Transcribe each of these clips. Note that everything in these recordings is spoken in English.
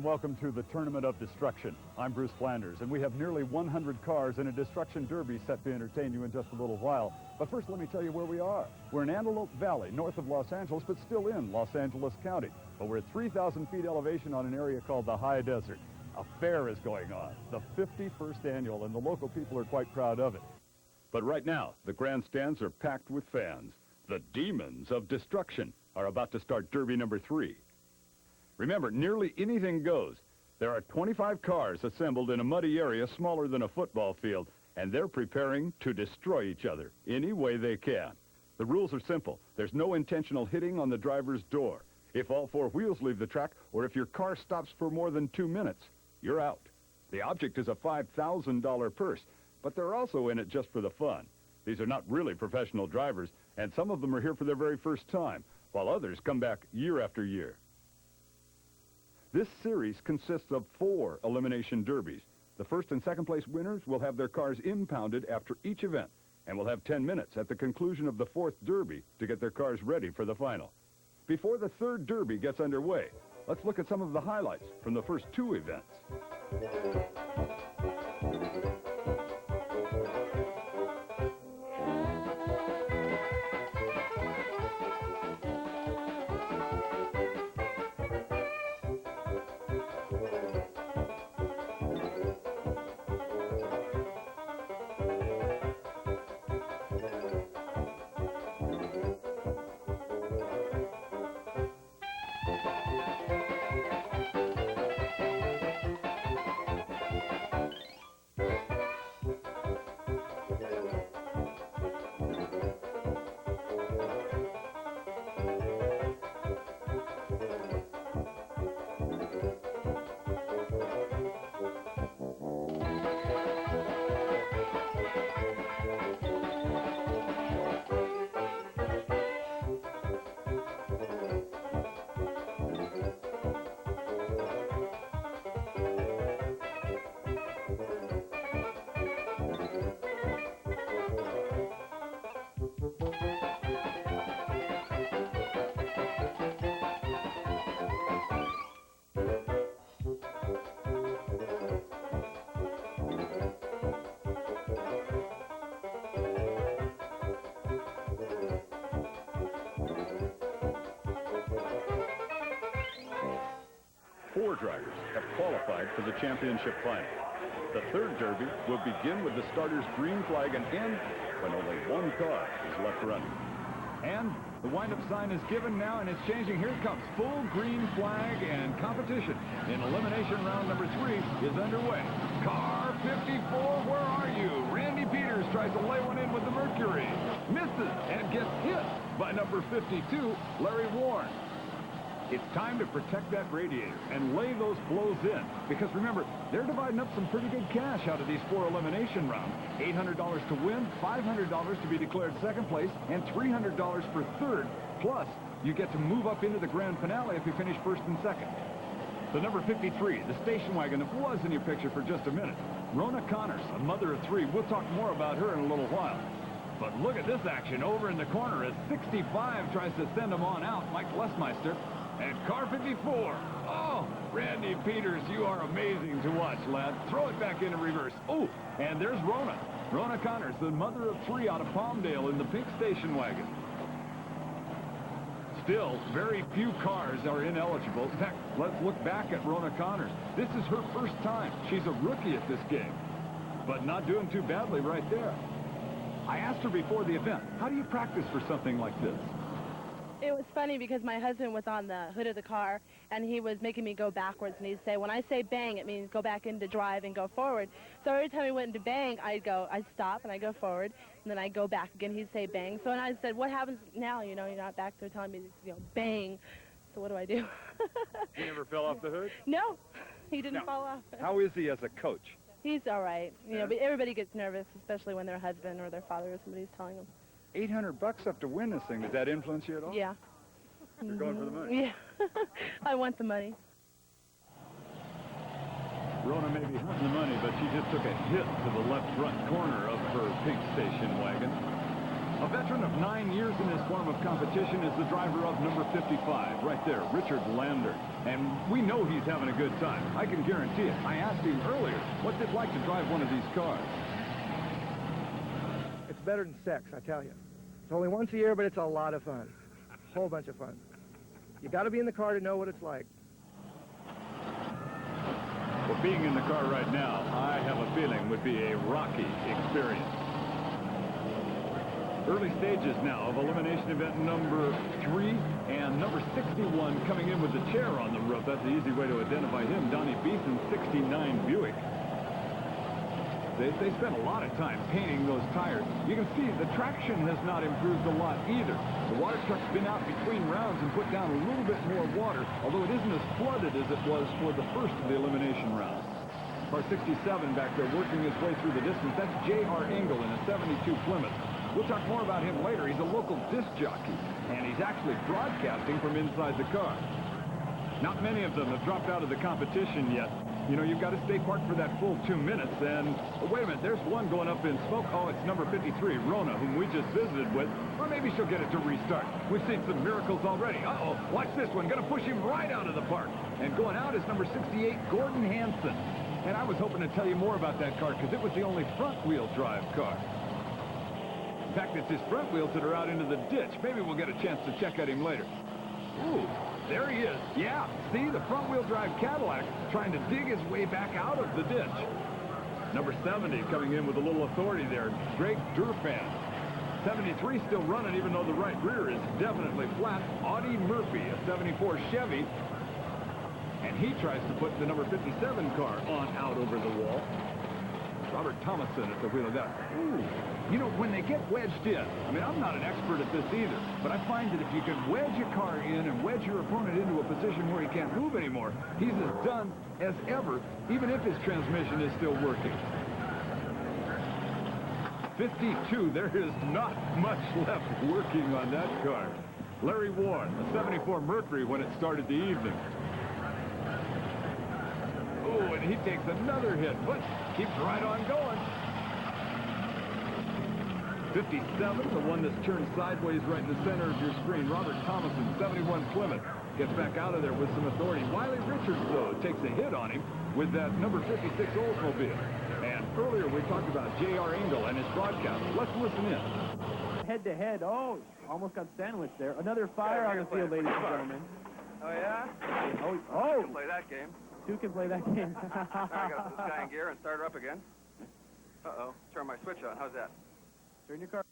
Welcome to the Tournament of Destruction. I'm Bruce Flanders, and we have nearly 100 cars in a destruction derby set to entertain you in just a little while. But first, let me tell you where we are. We're in Antelope Valley, north of Los Angeles, but still in Los Angeles County. But we're at 3,000 feet elevation on an area called the High Desert. A fair is going on, the 51st annual, and the local people are quite proud of it. But right now, the grandstands are packed with fans. The Demons of Destruction are about to start Derby number 3. Remember, nearly anything goes. There are 25 cars assembled in a muddy area smaller than a football field, and they're preparing to destroy each other any way they can. The rules are simple. There's no intentional hitting on the driver's door. If all four wheels leave the track, or if your car stops for more than 2 minutes, you're out. The object is a $5,000 purse, but they're also in it just for the fun. These are not really professional drivers, and some of them are here for their very first time, while others come back year after year. This series consists of 4 elimination derbies. The first and second place winners will have their cars impounded after each event and will have 10 minutes at the conclusion of the 4th derby to get their cars ready for the final. Before the 3rd derby gets underway, let's look at some of the highlights from the first 2 events. Four drivers have qualified for the championship final. The 3rd derby will begin with the starter's green flag and end when only 1 car is left running. And the wind-up sign is given now, and it's changing. Here it comes. Full green flag, and competition in elimination round number 3 is underway. Car 54, where are you? Randy Peters tries to lay one in with the Mercury. Misses and gets hit by number 52, Larry Warren. It's time to protect that radiator and lay those blows in. Because remember, they're dividing up some pretty good cash out of these 4 elimination rounds. $800 to win, $500 to be declared 2nd place, and $300 for 3rd. Plus, you get to move up into the grand finale if you finish 1st and 2nd. The number 53, the station wagon that was in your picture for just a minute. Rona Connors, a mother of 3. We'll talk more about her in a little while. But look at this action over in the corner as 65 tries to send them on out. Mike Lesmeister. And car 54. Oh, Randy Peters, you are amazing to watch, lad. Throw it back into reverse. Oh, and there's Rona. Rona Connors, the mother of 3 out of Palmdale in the pink station wagon. Still, very few cars are ineligible. In fact, let's look back at Rona Connors. This is her first time. She's a rookie at this game, but not doing too badly right there. I asked her before the event, how do you practice for something like this? It was funny because my husband was on the hood of the car, and he was making me go backwards, and he'd say, when I say bang, it means go back into drive and go forward. So every time we went into bang, I'd stop, and I'd go forward, and then I'd go back again. He'd say bang. So and I said, what happens now? You know, you're not back there telling me, bang. So what do I do? He never fell off the hood? No, he didn't fall off. How is he as a coach? He's all right. You know, but everybody gets nervous, especially when their husband or their father or somebody's telling them. $800 up to win this thing. Did that influence you at all? Yeah. You're going for the money? Yeah. I want the money. Rona may be hunting the money, but she just took a hit to the left front corner of her pink station wagon. A veteran of 9 years in this form of competition is the driver of number 55, right there, Richard Lander. And we know he's having a good time. I can guarantee it. I asked him earlier, what's it like to drive one of these cars? It's better than sex, I tell you. It's only once a year, but it's a lot of fun. A whole bunch of fun. You got to be in the car to know what it's like. Well, being in the car right now, I have a feeling would be a rocky experience. Early stages now of elimination event number 3, and number 61 coming in with the chair on the roof. That's the easy way to identify him, Donnie Beeson's 69 Buick. They spent a lot of time painting those tires. You can see the traction has not improved a lot either. The water truck's been out between rounds and put down a little bit more water, although it isn't as flooded as it was for the first of the elimination round. Car 67 back there working his way through the distance. That's J.R. Engel in a 72 Plymouth. We'll talk more about him later. He's a local disc jockey, and he's actually broadcasting from inside the car. Not many of them have dropped out of the competition yet. You know, you've got to stay parked for that full 2 minutes, and oh, wait a minute, there's one going up in smoke. Oh, it's number 53, Rona, whom we just visited with. Or maybe she'll get it to restart. We've seen some miracles already. Uh-oh, watch this one, going to push him right out of the park. And going out is number 68, Gordon Hansen. And I was hoping to tell you more about that car, because it was the only front-wheel drive car. In fact, it's his front wheels that are out into the ditch. Maybe we'll get a chance to check at him later. Ooh. There he is. Yeah, see, the front-wheel drive Cadillac trying to dig his way back out of the ditch. Number 70 coming in with a little authority there, Greg Durfan. 73 still running, even though the right rear is definitely flat. Audie Murphy, a 74 Chevy. And he tries to put the number 57 car on out over the wall. Robert Thomason at the wheel of that. Ooh. You know, when they get wedged in, I mean, I'm not an expert at this either, but I find that if you can wedge your car in and wedge your opponent into a position where he can't move anymore, he's as done as ever, even if his transmission is still working. 52, there is not much left working on that car. Larry Warren, a 74 Mercury when it started the evening. Oh, and he takes another hit, but keeps right on going. 57, the one that's turned sideways right in the center of your screen. Robert Thomason, 71 Plymouth, gets back out of there with some authority. Wiley Richards, though, takes a hit on him with that number 56 Oldsmobile. And earlier we talked about J.R. Engel and his broadcast. Let's listen in. Head-to-head. Oh, almost got sandwiched there. Another fire on the field, ladies and gentlemen. Oh, yeah? Oh. You can play that game. Two can play that game. I got to put this guy in gear and start her up again. Uh-oh. Turn my switch on. How's that? Turn your car.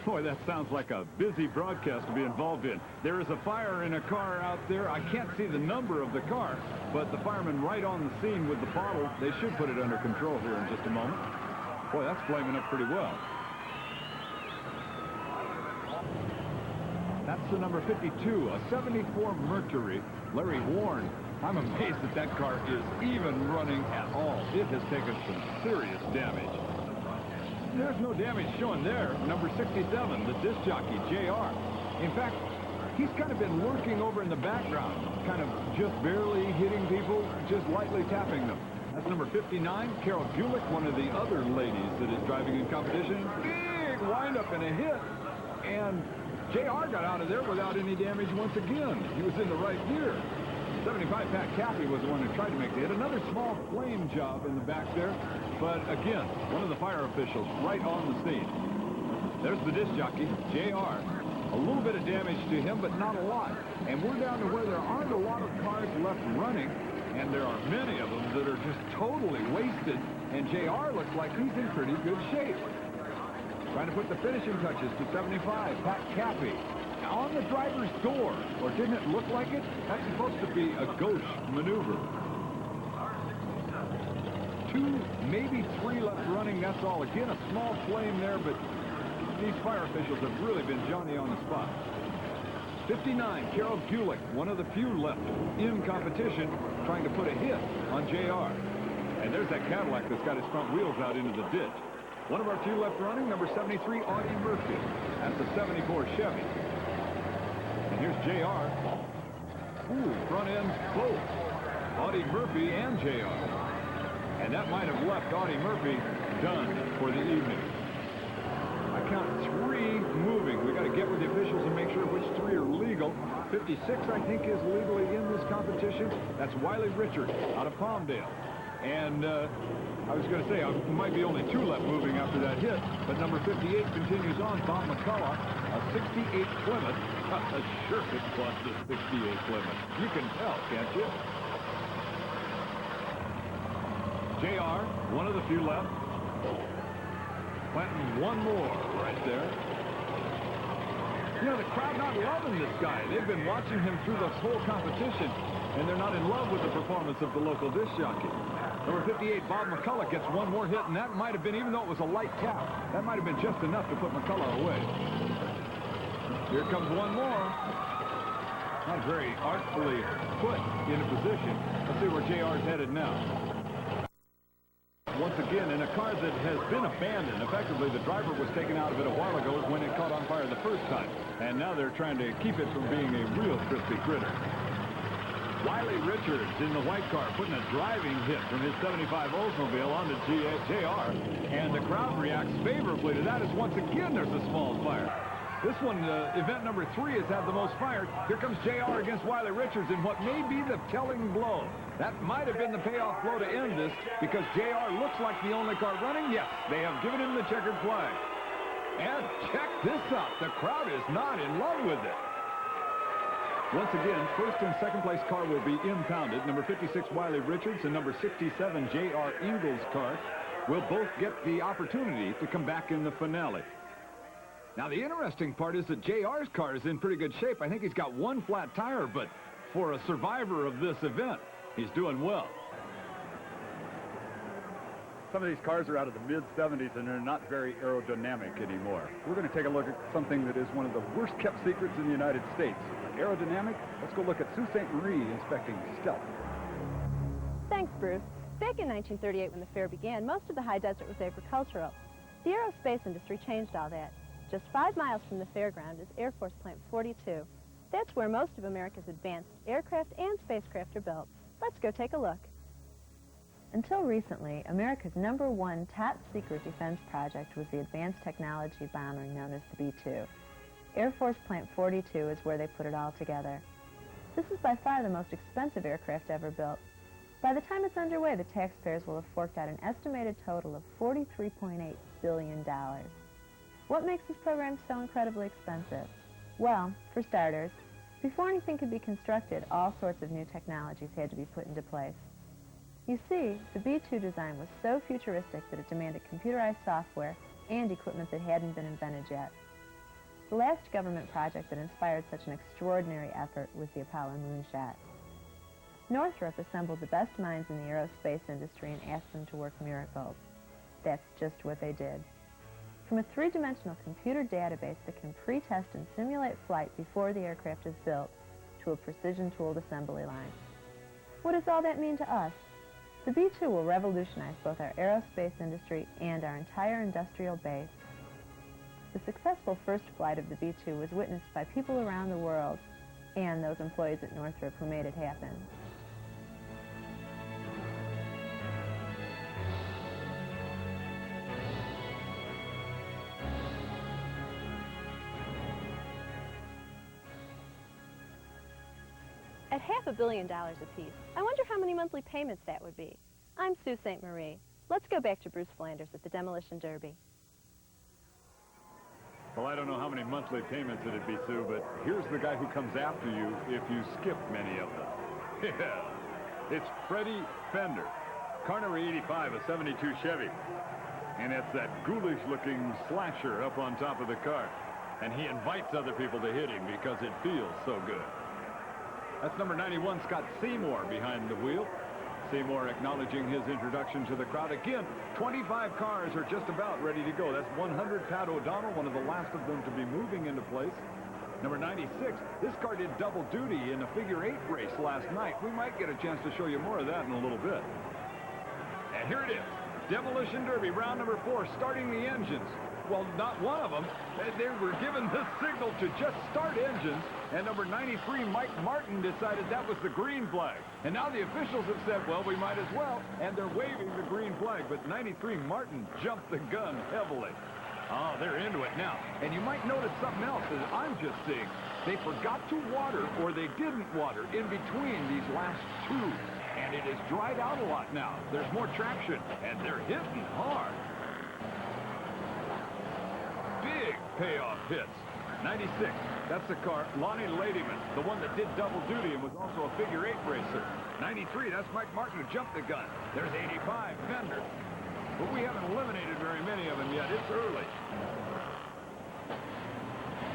Boy, that sounds like a busy broadcast to be involved in. There is a fire in a car out there. I can't see the number of the car, but the firemen right on the scene with the bottle, they should put it under control here in just a moment. Boy, that's flaming up pretty well. That's the number 52, a 74 Mercury, Larry Warren. I'm amazed that that car is even running at all. It has taken some serious damage. There's no damage showing there. Number 67, the disc jockey, JR. In fact, he's kind of been lurking over in the background, kind of just barely hitting people, just lightly tapping them. That's number 59, Carol Gulick, one of the other ladies that is driving in competition. Big windup and a hit. And JR got out of there without any damage once again. He was in the right gear. 75 Pat Cappy was the one who tried to make the hit. Another small flame job in the back there. But again, one of the fire officials right on the scene. There's the disc jockey, JR. A little bit of damage to him, but not a lot. And we're down to where there aren't a lot of cars left running. And there are many of them that are just totally wasted. And JR looks like he's in pretty good shape. Trying to put the finishing touches to 75, Pat Cappy. On the driver's door, or didn't it look like it? That's supposed to be a gauche maneuver. 2, maybe 3 left running, that's all. Again, a small flame there, but these fire officials have really been Johnny on the spot. 59, Carol Gulick, one of the few left in competition, trying to put a hit on JR. And there's that Cadillac that's got his front wheels out into the ditch. One of our few left running, number 73, Audie Murphy. That's a 74 Chevy. And here's JR. Ooh, front ends both. Audie Murphy and JR. And that might have left Audie Murphy done for the evening. I count 3 moving. We got to get with the officials and make sure which 3 are legal. 56, I think, is legally in this competition. That's Wiley Richards out of Palmdale. And I was going to say, there might be only 2 left moving after that hit, but number 58 continues on, Bob McCullough, a 68 Plymouth. Sure, it was the 68 Plymouth. You can tell, can't you? JR, one of the few left. Planting one more right there. You know, the crowd not loving this guy. They've been watching him through the whole competition, and they're not in love with the performance of the local disc jockey. Number 58, Bob McCullough, gets one more hit, and that might have been, even though it was a light tap, that might have been just enough to put McCullough away. Here comes one more. Not very artfully put in a position. Let's see where JR's headed now. Once again, in a car that has been abandoned. Effectively, the driver was taken out of it a while ago when it caught on fire the first time. And now they're trying to keep it from being a real crispy critter. Wiley Richards in the white car putting a driving hit from his 75 Oldsmobile onto JR. And the crowd reacts favorably to that as once again there's a small fire. This one, event number 3, has had the most fire. Here comes JR against Wiley Richards in what may be the telling blow. That might have been the payoff blow to end this, because JR looks like the only car running. Yes, they have given him the checkered flag. And check this out. The crowd is not in love with it. Once again, first and second place car will be impounded. Number 56, Wiley Richards, and number 67, J.R. Ingalls' car will both get the opportunity to come back in the finale. Now, the interesting part is that JR's car is in pretty good shape. I think he's got one flat tire, but for a survivor of this event, he's doing well. Some of these cars are out of the mid-70s, and they're not very aerodynamic anymore. We're going to take a look at something that is one of the worst-kept secrets in the United States. Aerodynamic? Let's go look at Sault Ste. Marie inspecting Stealth. Thanks, Bruce. Back in 1938, when the fair began, most of the high desert was agricultural. The aerospace industry changed all that. Just 5 miles from the fairground is Air Force Plant 42. That's where most of America's advanced aircraft and spacecraft are built. Let's go take a look. Until recently, America's #1 top-secret defense project was the advanced technology bomber known as the B-2. Air Force Plant 42 is where they put it all together. This is by far the most expensive aircraft ever built. By the time it's underway, the taxpayers will have forked out an estimated total of $43.8 billion. What makes this program so incredibly expensive? Well, for starters, before anything could be constructed, all sorts of new technologies had to be put into place. You see, the B-2 design was so futuristic that it demanded computerized software and equipment that hadn't been invented yet. The last government project that inspired such an extraordinary effort was the Apollo moonshot. Northrop assembled the best minds in the aerospace industry and asked them to work miracles. That's just what they did. From a 3-dimensional computer database that can pre-test and simulate flight before the aircraft is built, to a precision-tooled assembly line. What does all that mean to us? The B-2 will revolutionize both our aerospace industry and our entire industrial base. The successful first flight of the B-2 was witnessed by people around the world and those employees at Northrop who made it happen. At $500 million apiece, I wonder how many monthly payments that would be. I'm Sault Ste. Marie. Let's go back to Bruce Flanders at the Demolition Derby. Well, I don't know how many monthly payments it'd be, Sue, but here's the guy who comes after you if you skip many of them. Yeah, it's Freddie Fender. Car number 85, a 72 Chevy. And it's that ghoulish-looking slasher up on top of the car. And he invites other people to hit him because it feels so good. That's number 91, Scott Seymour, behind the wheel. Seymour acknowledging his introduction to the crowd. Again, 25 cars are just about ready to go. That's 100 Pat O'Donnell, one of the last of them to be moving into place. Number 96, this car did double duty in a figure-8 race last night. We might get a chance to show you more of that in a little bit. And here it is, Demolition Derby, round number 4, starting the engines. Well, not one of them. They were given the signal to just start engines, and number 93, Mike Martin, decided that was the green flag. And now the officials have said, well, we might as well, and they're waving the green flag. But 93, Martin jumped the gun heavily. Oh, they're into it now. And you might notice something else that I'm just seeing. They forgot to water, or they didn't water, in between these last two. And it has dried out a lot now. There's more traction, and they're hitting hard. Big payoff hits. 96, that's the car, Lonnie Ladyman, the one that did double duty and was also a figure 8 racer. 93, that's Mike Martin who jumped the gun. There's 85, Fender. But we haven't eliminated very many of them yet. It's early.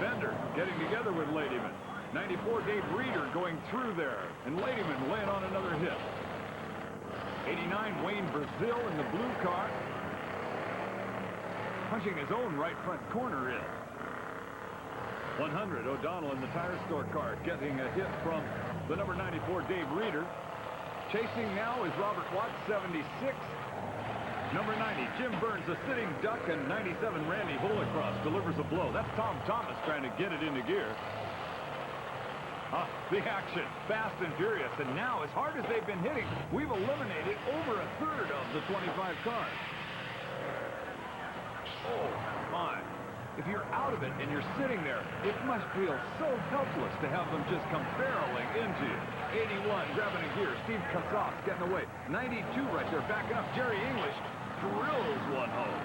Fender getting together with Ladyman. 94, Dave Reeder going through there. And Ladyman laying on another hit. 89, Wayne Brazil in the blue car. Punching his own right front corner in. 100, O'Donnell in the tire store car getting a hit from the number 94, Dave Reeder. Chasing now is Robert Watts, 76. Number 90, Jim Burns, a sitting duck, and 97, Randy Holicross delivers a blow. That's Tom Thomas trying to get it into gear. The action, fast and furious, and now, as hard as they've been hitting, we've eliminated over a third of the 25 cars. Oh, my. If you're out of it and you're sitting there, it must feel so helpless to have them just come barreling into you. 81, grabbing a gear. Steve Kassoff getting away. 92 right there, backing up. Jerry English drills one home.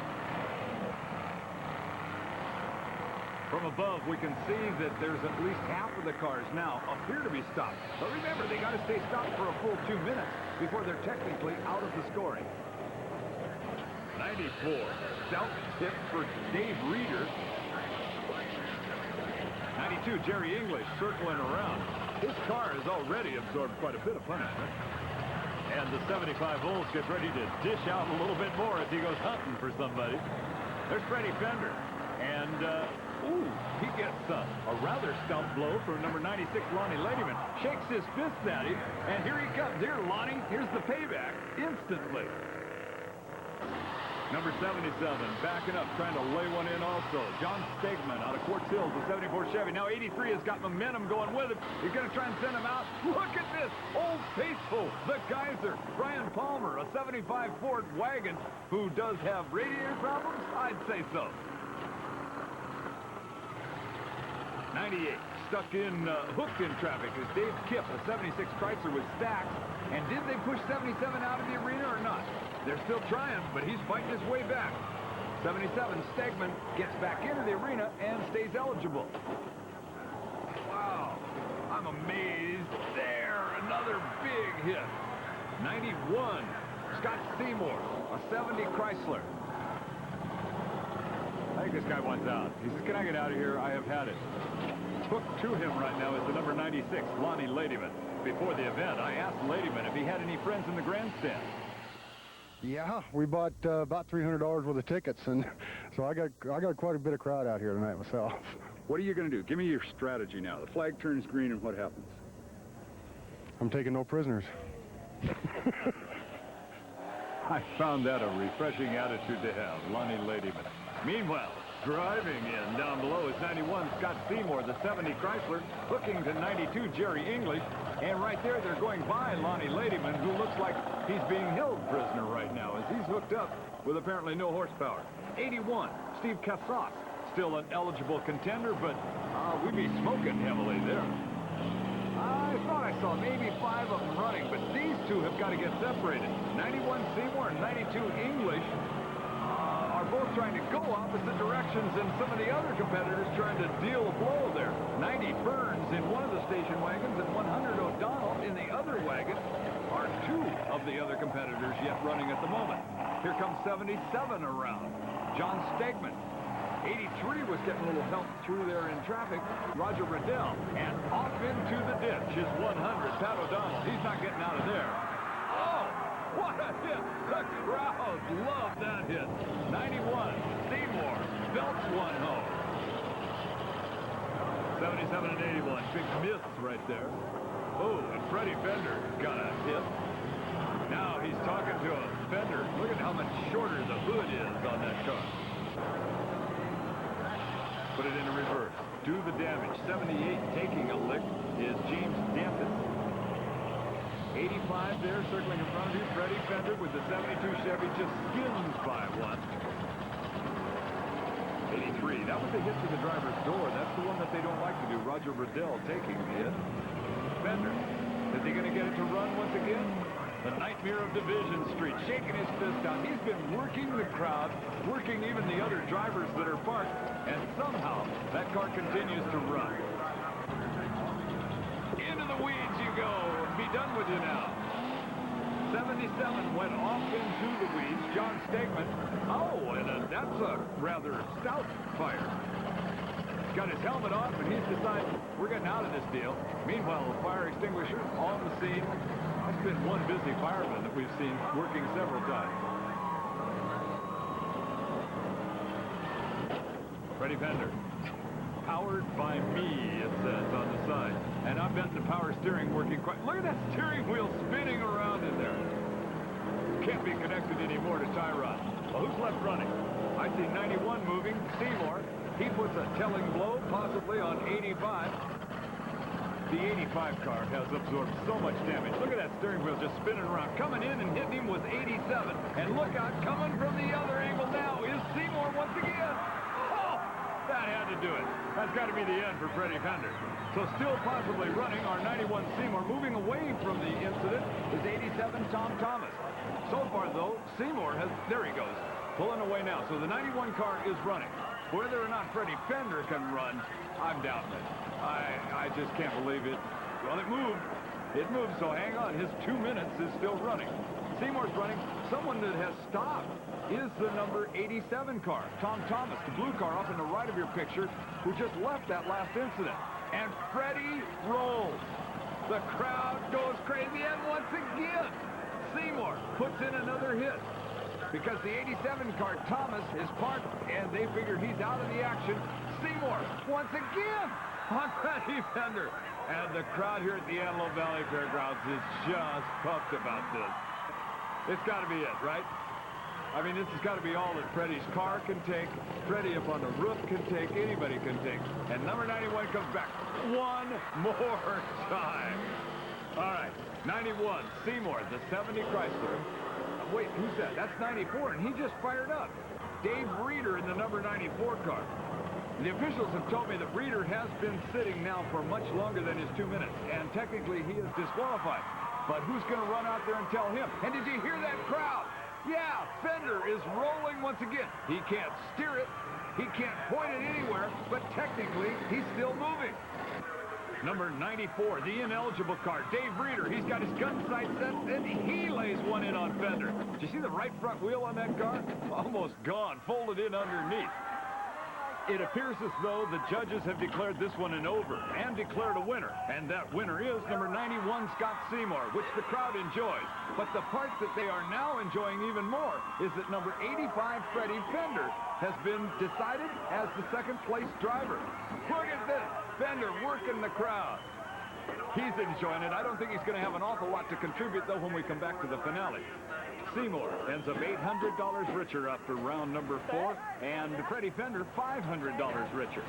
From above, we can see that there's at least half of the cars now appear to be stopped. But remember, they got to stay stopped for a full 2 minutes before they're technically out of the scoring. 94, stout hit for Dave Reeder. 92, Jerry English circling around. His car has already absorbed quite a bit of punishment. And the 75 volts gets ready to dish out a little bit more as he goes hunting for somebody. There's Freddie Fender. And, he gets a rather stout blow for number 96, Lonnie Ladyman. Shakes his fist at him, and here he comes. Here, Lonnie, here's the payback instantly. Number 77, backing up, trying to lay one in also. John Stegman out of Quartz Hills, the 74 Chevy. Now 83 has got momentum going with him. He's going to try and send him out. Look at this. Old Faithful, the Geyser. Brian Palmer, a 75 Ford wagon who does have radiator problems? I'd say so. 98, stuck in, hooked in traffic is Dave Kipp, a 76 Chrysler with stacks. And did they push 77 out of the arena or not? They're still trying, but he's fighting his way back. 77, Stegman gets back into the arena and stays eligible. Wow, I'm amazed. There, another big hit. 91, Scott Seymour, a 70 Chrysler. I think this guy wants out. He says, can I get out of here? I have had it. Hooked to him right now is the number 96, Lonnie Ladyman. Before the event, I asked Ladyman if he had any friends in the grandstand. Yeah, we bought about $300 worth of tickets, and so I got quite a bit of crowd out here tonight myself. What are you going to do? Give me your strategy now. The flag turns green, and what happens? I'm taking no prisoners. I found that a refreshing attitude to have, Lonnie Ladyman. Meanwhile, driving in down below is 91, Scott Seymour, the 70 Chrysler, hooking to 92, Jerry English. And right there, they're going by Lonnie Ladyman, who looks like he's being held prisoner right now as he's hooked up with apparently no horsepower. 81, Steve Kassoff, still an eligible contender, but we'd be smoking heavily there. I thought I saw maybe 5 of them running, but these two have got to get separated. 91 Seymour and 92 English are both trying to go opposite directions, and some of the other competitors trying to deal a blow there. 90 Burns in one of the station wagons, and 100 O'Donnell in the other wagon are 2 of the other competitors yet running at the moment. Here comes 77 around. John Stegman. 83 was getting a little help through there in traffic. Roger Riddell, and off into the ditch is 100, Pat O'Donnell. He's not getting out of there. Oh, what a hit! The crowd loved that hit. 91, Seymour, belts one home. 77 and 81, big miss right there. Oh, and Freddie Fender got a hit. Now he's talking to a Fender. Look at how much shorter the hood is on that car. Put it into reverse. Do the damage. 78 taking a lick is James Danton. 85 there, circling in front of you. Freddie Fender with the 72 Chevy just skins by one. 83. That was a hit to the driver's door. That's the one that they don't like to do. Roger Riddell taking the hit. Fender. Is he going to get it to run once again? The nightmare of Division Street, shaking his fist out. He's been working the crowd, working even the other drivers that are parked, and somehow that car continues to run. Into the weeds you go. Be done with you now. 77 went off into the weeds. John Stegman. Oh, and that's a rather stout fire. He's got his helmet off, and he's decided we're getting out of this deal. Meanwhile, the fire extinguisher on the scene. That's been one busy fireman that we've seen working several times. Freddie Fender. Powered by me, it says on the side. And I bet the power steering working quite... Look at that steering wheel spinning around in there. Can't be connected anymore to Tyrod. Well, who's left running? I see 91 moving. Seymour. He puts a telling blow, possibly on 85. The 85 car has absorbed so much damage. Look at that steering wheel just spinning around. Coming in and hitting him was 87. And look out, coming from the other angle now is Seymour once again. Oh, that had to do it. That's got to be the end for Freddie Fender. So still possibly running, our 91 Seymour. Moving away from the incident is 87 Tom Thomas. So far, though, Seymour has... There he goes. Pulling away now. So the 91 car is running. Whether or not Freddie Fender can run, I'm doubting it. I just can't believe it. Well, it moved. It moved, so hang on. His 2 minutes is still running. Seymour's running. Someone that has stopped is the number 87 car, Tom Thomas, the blue car up in the right of your picture, who just left that last incident. And Freddie rolls. The crowd goes crazy, and once again, Seymour puts in another hit. Because the 87 car, Thomas, is parked, and they figure he's out of the action. Seymour, once again, on Freddie Fender. And the crowd here at the Antelope Valley Fairgrounds is just pumped about this. It's got to be it, right? I mean, this has got to be all that Freddie's car can take, Freddie up on the roof can take, anybody can take. And number 91 comes back one more time. All right, 91, Seymour, the 70 Chrysler. Wait, who's that? That's 94, and he just fired up. Dave Reeder in the number 94 car. The officials have told me that Reeder has been sitting now for much longer than his 2 minutes, and technically he is disqualified. But who's going to run out there and tell him? And did you hear that crowd? Yeah, Fender is rolling once again. He can't steer it. He can't point it anywhere, but technically he's still moving. Number 94, the ineligible car, Dave Reeder. He's got his gun sight set, and he lays one in on Fender. Did you see the right front wheel on that car? Almost gone, folded in underneath. It appears as though the judges have declared this one an over and declared a winner. And that winner is number 91, Scott Seymour, which the crowd enjoys. But the part that they are now enjoying even more is that number 85, Freddie Fender, has been decided as the second-place driver. Look at this. Fender working the crowd. He's enjoying it. I don't think he's going to have an awful lot to contribute, though, when we come back to the finale. Seymour ends up $800 richer after round number 4, and Freddie Fender $500 richer.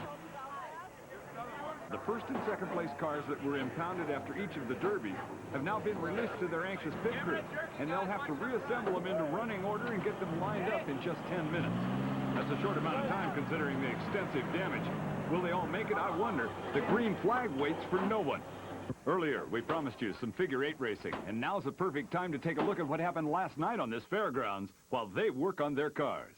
The first and second place cars that were impounded after each of the derbies have now been released to their anxious pit crews, and they'll have to reassemble them into running order and get them lined up in just 10 minutes. That's a short amount of time considering the extensive damage. Will they all make it? I wonder. The green flag waits for no one. Earlier, we promised you some figure 8 racing, and now's the perfect time to take a look at what happened last night on this fairgrounds while they work on their cars.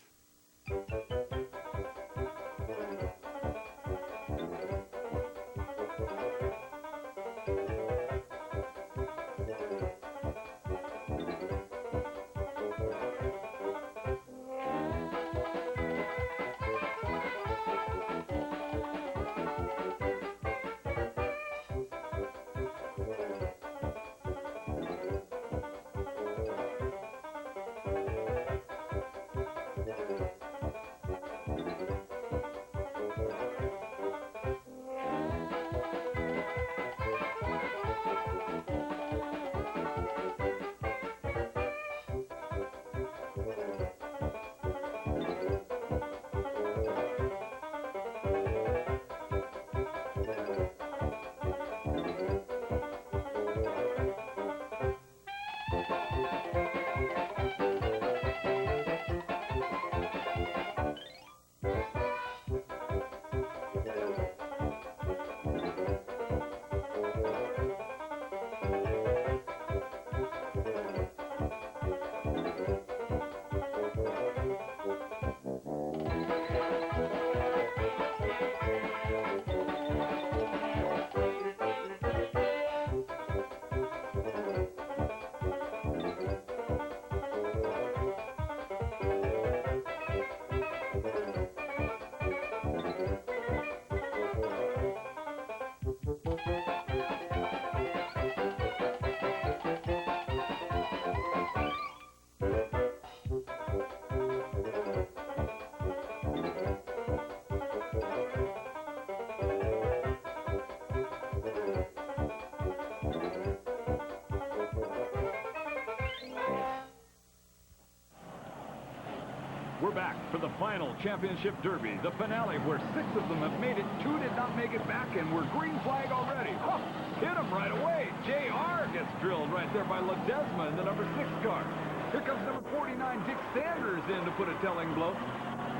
We're back for the final championship derby, the finale where 6 of them have made it, 2 did not make it back, and we're green flag already. Oh, hit him right away. JR gets drilled right there by Ledesma in the number 6 car. Here comes number 49, Dick Sanders, in to put a telling blow.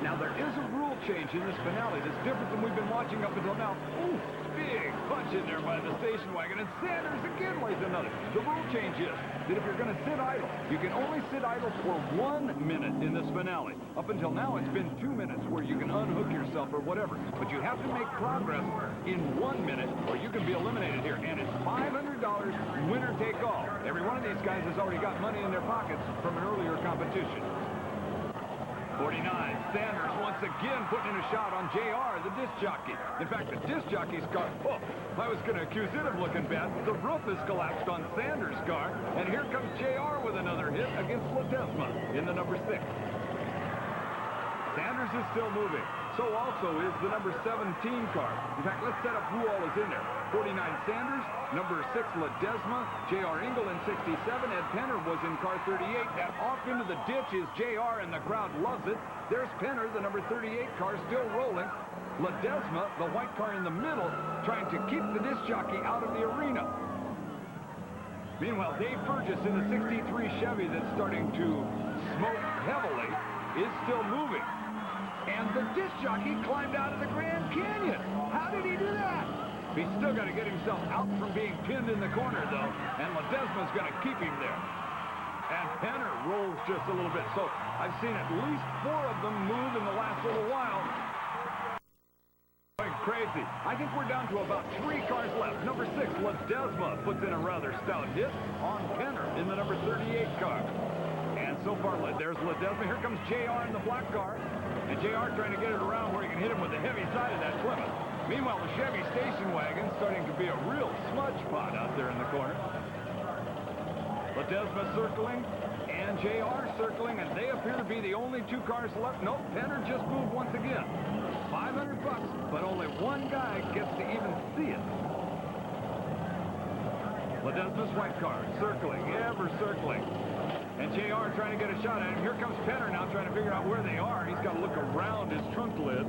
Now, there is a rule change in this finale that's different than we've been watching up until now. Ooh, big punch in there by the station wagon, and Sanders again lays another. The rule change is that if you're going to sit idle, you can only sit idle for 1 minute in this finale. Up until now, it's been 2 minutes where you can unhook yourself or whatever. But you have to make progress in 1 minute, or you can be eliminated here. And it's $500, winner take all. Every one of these guys has already got money in their pockets from an earlier competition. 49, Sanders once again putting in a shot on JR, the disc jockey. In fact, the disc jockey's car, oh, I was going to accuse it of looking bad. The roof has collapsed on Sanders' car, and here comes JR with another hit against Ledesma in the number 6. Sanders is still moving. So also is the number 17 car. In fact, let's set up who all is in there. 49 Sanders, number 6 Ledesma, J.R. Engel in 67, Ed Penner was in car 38, and off into the ditch is J.R. and the crowd loves it. There's Penner, the number 38 car, still rolling. Ledesma, the white car in the middle, trying to keep the disc jockey out of the arena. Meanwhile, Dave Burgess in the 63 Chevy that's starting to smoke heavily is still moving. And the disc jockey climbed out of the Grand Canyon. How did he do that? He's still got to get himself out from being pinned in the corner, though, and Ledesma's going to keep him there. And Penner rolls just a little bit. So I've seen at least 4 of them move in the last little while. Going crazy. I think we're down to about 3 cars left. Number 6, Ledesma, puts in a rather stout hit on Penner in the number 38 car. And so far, there's Ledesma. Here comes JR in the black car. And JR trying to get it around where he can hit him with the heavy side of that Plymouth. Meanwhile, the Chevy station wagon starting to be a real smudge pot out there in the corner. Ledesma circling, and JR circling, and they appear to be the only 2 cars left. Nope, Penner just moved once again. $500, but only 1 guy gets to even see it. Ledesma's white car circling, ever circling. And JR trying to get a shot at him. Here comes Penner now trying to figure out where they are. He's got to look around his trunk lid.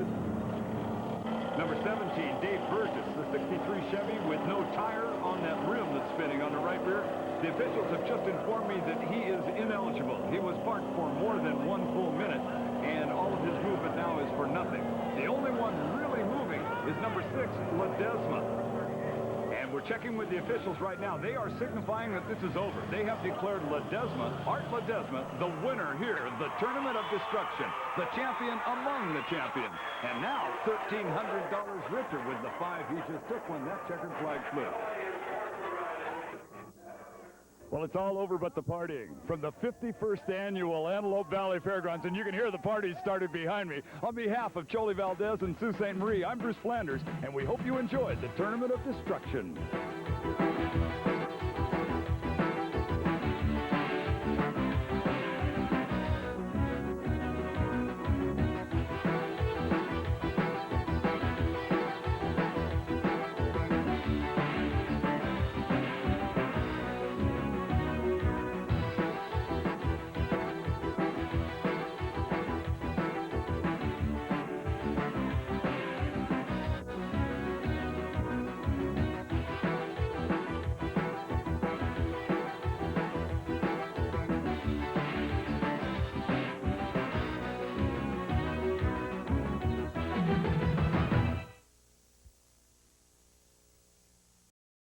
Number 17, Dave Burgess, the 63 Chevy with no tire on that rim that's spinning on the right rear. The officials have just informed me that he is ineligible. He was parked for more than 1 full minute, and all of his movement now is for nothing. The only one really moving is number 6, Ledesma. And we're checking with the officials right now. They are signifying that this is over. They have declared Ledesma, Art Ledesma, the winner here, the Tournament of Destruction, the champion among the champions. And now, $1,300 richer with the 5 he just took when that checkered flag flew. Well, it's all over but the partying from the 51st Annual Antelope Valley Fairgrounds, and you can hear the party started behind me. On behalf of Choli Valdez and Sault Ste. Marie, I'm Bruce Flanders, and we hope you enjoyed the Tournament of Destruction.